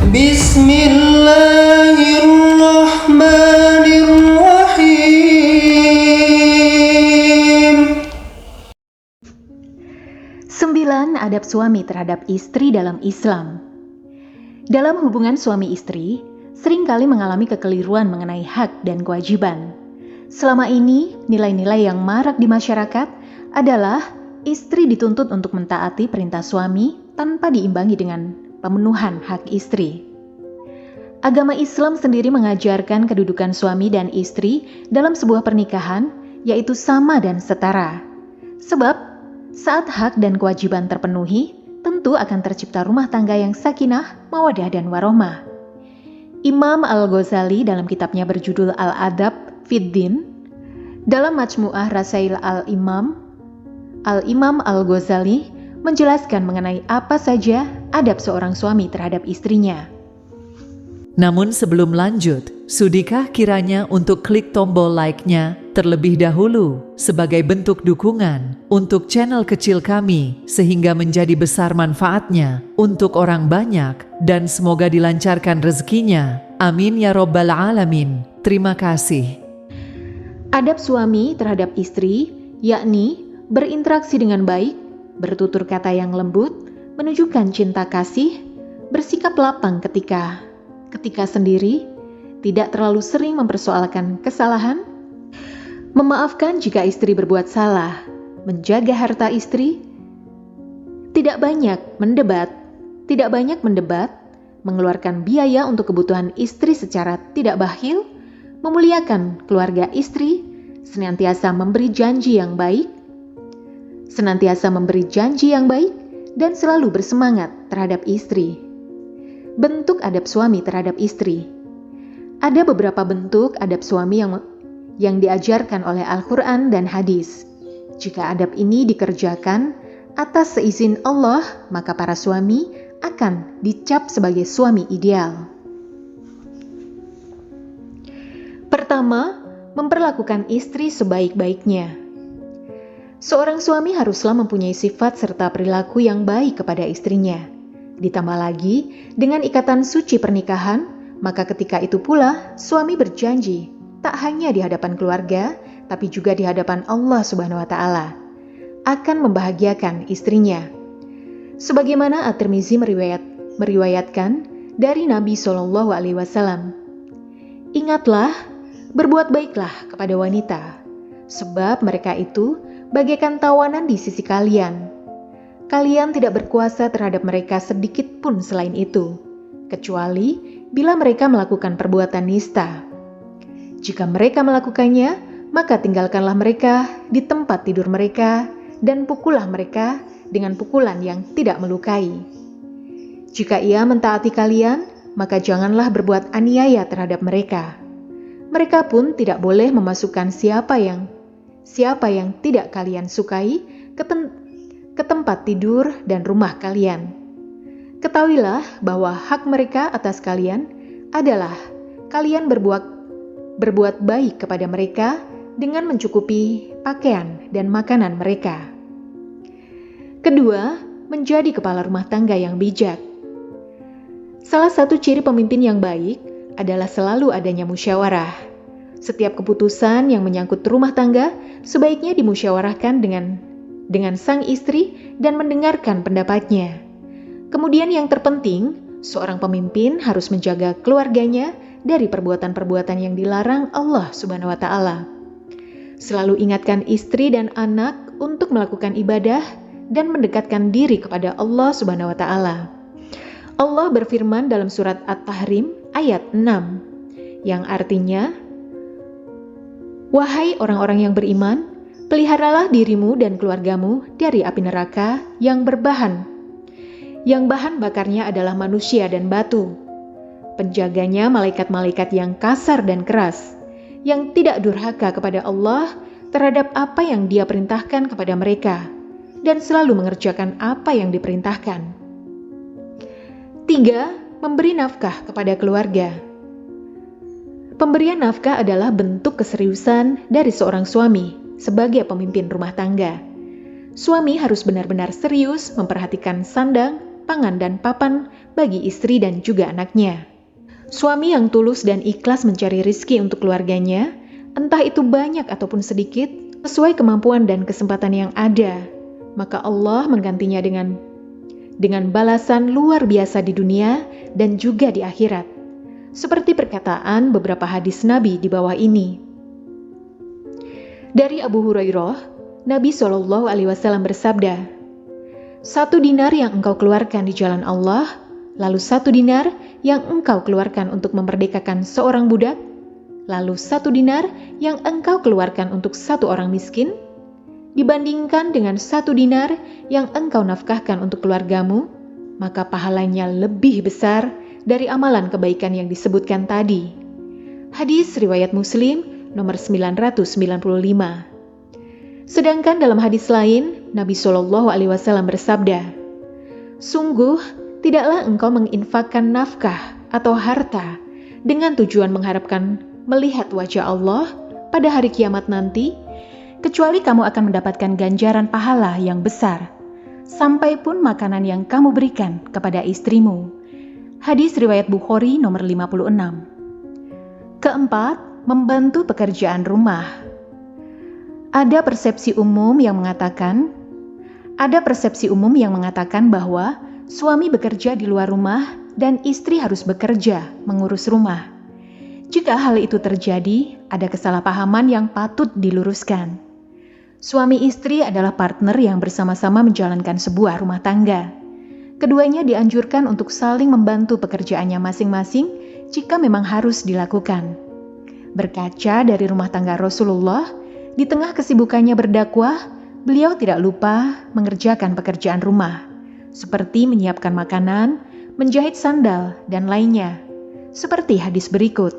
Bismillahirrahmanirrahim. 9. Adab suami terhadap istri dalam Islam. Dalam hubungan suami istri, seringkali mengalami kekeliruan mengenai hak dan kewajiban. Selama ini, nilai-nilai yang marak di masyarakat adalah istri dituntut untuk mentaati perintah suami tanpa diimbangi dengan pemenuhan hak istri. Agama Islam sendiri mengajarkan kedudukan suami dan istri dalam sebuah pernikahan, yaitu sama dan setara. Sebab, saat hak dan kewajiban terpenuhi, tentu akan tercipta rumah tangga yang sakinah, mawadah, dan warohmah. Imam Al-Ghazali dalam kitabnya berjudul Al-Adab Fid Din, dalam Majmu'ah Rasail Al-Imam Al-Ghazali menjelaskan mengenai apa saja adab seorang suami terhadap istrinya. Namun sebelum lanjut, sudikah kiranya untuk klik tombol like-nya terlebih dahulu sebagai bentuk dukungan untuk channel kecil kami sehingga menjadi besar manfaatnya untuk orang banyak dan semoga dilancarkan rezekinya. Amin ya Rabbal Alamin. Terima kasih. Adab suami terhadap istri, yakni berinteraksi dengan baik, bertutur kata yang lembut, menunjukkan cinta kasih, bersikap lapang ketika sendiri, tidak terlalu sering mempersoalkan kesalahan, memaafkan jika istri berbuat salah, menjaga harta istri, tidak banyak mendebat, mengeluarkan biaya untuk kebutuhan istri secara tidak bakhil, memuliakan keluarga istri, senantiasa memberi janji yang baik, dan selalu bersemangat terhadap istri. Bentuk adab suami terhadap istri. Ada beberapa bentuk adab suami yang diajarkan oleh Al-Quran dan hadis. Jika adab ini dikerjakan atas seizin Allah, maka para suami akan dicap sebagai suami ideal. Pertama, memperlakukan istri sebaik-baiknya. Seorang suami haruslah mempunyai sifat serta perilaku yang baik kepada istrinya. Ditambah lagi, dengan ikatan suci pernikahan, maka ketika itu pula suami berjanji, tak hanya di hadapan keluarga, tapi juga di hadapan Allah Subhanahu wa Ta'ala, akan membahagiakan istrinya. Sebagaimana At-Tirmizi meriwayatkan dari Nabi SAW, ingatlah, berbuat baiklah kepada wanita, sebab mereka itu bagaikan tawanan di sisi kalian. Kalian tidak berkuasa terhadap mereka sedikit pun selain itu, kecuali bila mereka melakukan perbuatan nista. Jika mereka melakukannya, maka tinggalkanlah mereka di tempat tidur mereka dan pukullah mereka dengan pukulan yang tidak melukai. Jika ia mentaati kalian, maka janganlah berbuat aniaya terhadap mereka. Mereka pun tidak boleh memasukkan siapa yang tidak kalian sukai ke tempat tidur dan rumah kalian. Ketahuilah bahwa hak mereka atas kalian adalah kalian berbuat baik kepada mereka dengan mencukupi pakaian dan makanan mereka. Kedua, menjadi kepala rumah tangga yang bijak. Salah satu ciri pemimpin yang baik adalah selalu adanya musyawarah. Setiap keputusan yang menyangkut rumah tangga sebaiknya dimusyawarahkan dengan sang istri dan mendengarkan pendapatnya. Kemudian yang terpenting, seorang pemimpin harus menjaga keluarganya dari perbuatan-perbuatan yang dilarang Allah Subhanahu wa Ta'ala. Selalu ingatkan istri dan anak untuk melakukan ibadah dan mendekatkan diri kepada Allah Subhanahu wa Ta'ala. Allah berfirman dalam surat At-Tahrim ayat 6, yang artinya, wahai orang-orang yang beriman, peliharalah dirimu dan keluargamu dari api neraka yang bahan bakarnya adalah manusia dan batu. Penjaganya malaikat-malaikat yang kasar dan keras, yang tidak durhaka kepada Allah terhadap apa yang Dia perintahkan kepada mereka, dan selalu mengerjakan apa yang diperintahkan. 3. Memberi nafkah kepada keluarga. Pemberian nafkah adalah bentuk keseriusan dari seorang suami sebagai pemimpin rumah tangga. Suami harus benar-benar serius memperhatikan sandang, pangan dan papan bagi istri dan juga anaknya. Suami yang tulus dan ikhlas mencari rizki untuk keluarganya, entah itu banyak ataupun sedikit, sesuai kemampuan dan kesempatan yang ada, maka Allah menggantinya dengan balasan luar biasa di dunia dan juga di akhirat. Seperti perkataan beberapa hadis Nabi di bawah ini. Dari Abu Hurairah, Nabi SAW bersabda, 1 dinar yang engkau keluarkan di jalan Allah, lalu 1 dinar yang engkau keluarkan untuk memerdekakan seorang budak, lalu 1 dinar yang engkau keluarkan untuk 1 orang miskin, dibandingkan dengan 1 dinar yang engkau nafkahkan untuk keluargamu, maka pahalanya lebih besar dari amalan kebaikan yang disebutkan tadi. Hadis riwayat Muslim nomor 995. Sedangkan dalam hadis lain, Nabi SAW bersabda, sungguh tidaklah engkau menginfakkan nafkah atau harta dengan tujuan mengharapkan melihat wajah Allah pada hari kiamat nanti, kecuali kamu akan mendapatkan ganjaran pahala yang besar, sampai pun makanan yang kamu berikan kepada istrimu. Hadis riwayat Bukhari nomor 56. Keempat, membantu pekerjaan rumah. Ada persepsi umum yang mengatakan bahwa suami bekerja di luar rumah dan istri harus bekerja mengurus rumah. Jika hal itu terjadi, ada kesalahpahaman yang patut diluruskan. Suami istri adalah partner yang bersama-sama menjalankan sebuah rumah tangga. Keduanya dianjurkan untuk saling membantu pekerjaannya masing-masing jika memang harus dilakukan. Berkaca dari rumah tangga Rasulullah, di tengah kesibukannya berdakwah, beliau tidak lupa mengerjakan pekerjaan rumah, seperti menyiapkan makanan, menjahit sandal, dan lainnya, seperti hadis berikut.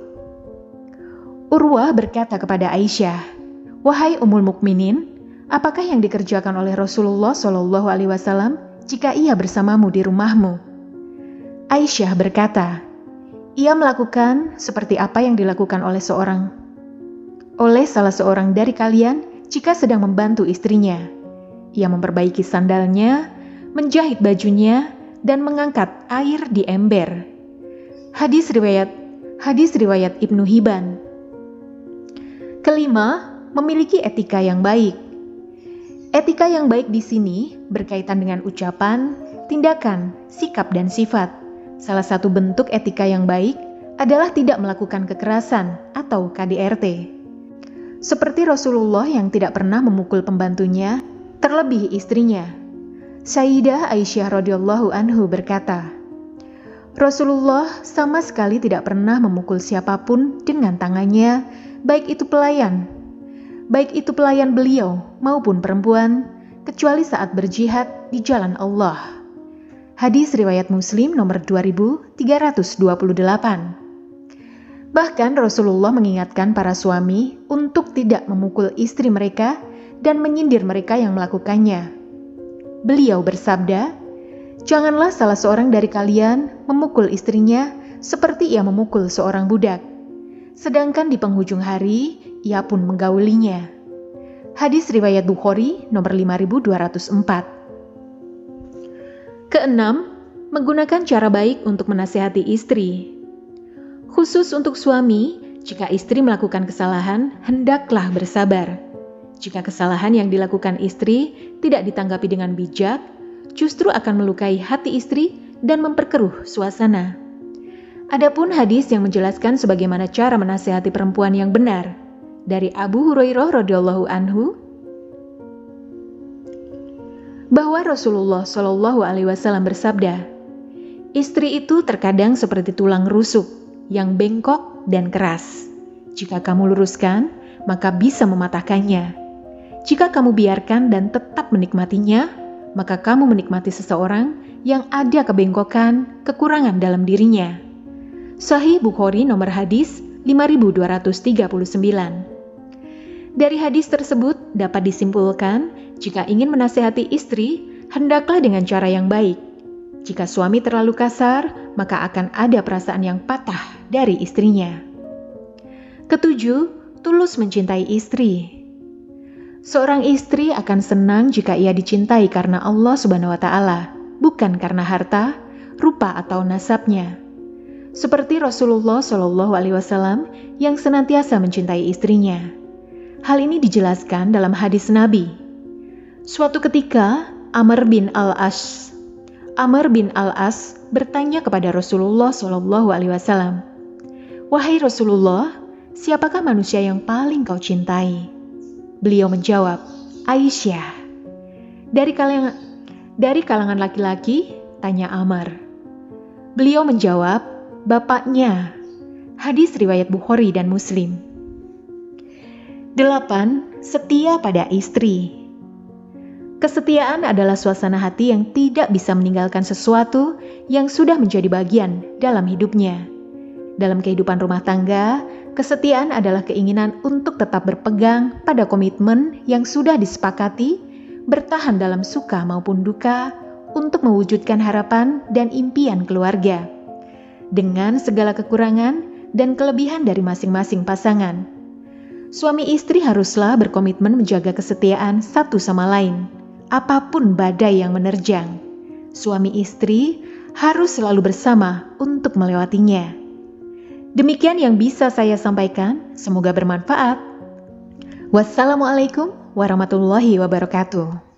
Urwah berkata kepada Aisyah, "Wahai Ummul Mukminin, apakah yang dikerjakan oleh Rasulullah SAW jika ia bersamamu di rumahmu?" Aisyah berkata, ia melakukan seperti apa yang dilakukan oleh salah seorang dari kalian jika sedang membantu istrinya. Ia memperbaiki sandalnya, menjahit bajunya, dan mengangkat air di ember. Hadis riwayat Ibnu Hibban. Kelima, memiliki etika yang baik. Etika yang baik di sini berkaitan dengan ucapan, tindakan, sikap, dan sifat. Salah satu bentuk etika yang baik adalah tidak melakukan kekerasan atau KDRT. Seperti Rasulullah yang tidak pernah memukul pembantunya, terlebih istrinya. Sayyidah Aisyah radhiyallahu anhu berkata, Rasulullah sama sekali tidak pernah memukul siapapun dengan tangannya, baik itu pelayan beliau maupun perempuan, kecuali saat berjihad di jalan Allah. Hadis riwayat Muslim nomor 2328. Bahkan Rasulullah mengingatkan para suami untuk tidak memukul istri mereka dan menyindir mereka yang melakukannya. Beliau bersabda, "Janganlah salah seorang dari kalian memukul istrinya seperti ia memukul seorang budak, sedangkan di penghujung hari ia pun menggaulinya." Hadis riwayat Bukhari nomor 5204. Keenam, menggunakan cara baik untuk menasihati istri. Khusus untuk suami, jika istri melakukan kesalahan, hendaklah bersabar. Jika kesalahan yang dilakukan istri tidak ditanggapi dengan bijak, justru akan melukai hati istri dan memperkeruh suasana. Adapun hadis yang menjelaskan sebagaimana cara menasihati perempuan yang benar, dari Abu Hurairah radhiyallahu anhu, bahwa Rasulullah SAW bersabda, istri itu terkadang seperti tulang rusuk yang bengkok dan keras. Jika kamu luruskan, maka bisa mematahkannya. Jika kamu biarkan dan tetap menikmatinya, maka kamu menikmati seseorang yang ada kebengkokan, kekurangan dalam dirinya. Sahih Bukhari nomor hadis 5239. Dari hadis tersebut dapat disimpulkan, jika ingin menasihati istri, hendaklah dengan cara yang baik. Jika suami terlalu kasar, maka akan ada perasaan yang patah dari istrinya. Ketujuh, tulus mencintai istri. Seorang istri akan senang jika ia dicintai karena Allah Subhanahu wa Ta'ala. bukan karena harta, rupa atau nasabnya. Seperti Rasulullah Shallallahu Alaihi Wasallam yang senantiasa mencintai istrinya. Hal ini dijelaskan dalam hadis Nabi. Suatu ketika, Amr bin Al-As bertanya kepada Rasulullah Shallallahu Alaihi Wasallam, "Wahai Rasulullah, siapakah manusia yang paling kau cintai?" Beliau menjawab, "Aisyah." Dari kalangan laki-laki, tanya Amr. Beliau menjawab, "Bapaknya." Hadis riwayat Bukhari dan Muslim. 8. Setia pada istri. Kesetiaan adalah suasana hati yang tidak bisa meninggalkan sesuatu yang sudah menjadi bagian dalam hidupnya. Dalam kehidupan rumah tangga, kesetiaan adalah keinginan untuk tetap berpegang pada komitmen yang sudah disepakati, bertahan dalam suka maupun duka, untuk mewujudkan harapan dan impian keluarga, dengan segala kekurangan dan kelebihan dari masing-masing pasangan. Suami istri haruslah berkomitmen menjaga kesetiaan satu sama lain, apapun badai yang menerjang. Suami istri harus selalu bersama untuk melewatinya. Demikian yang bisa saya sampaikan, semoga bermanfaat. Wassalamualaikum warahmatullahi wabarakatuh.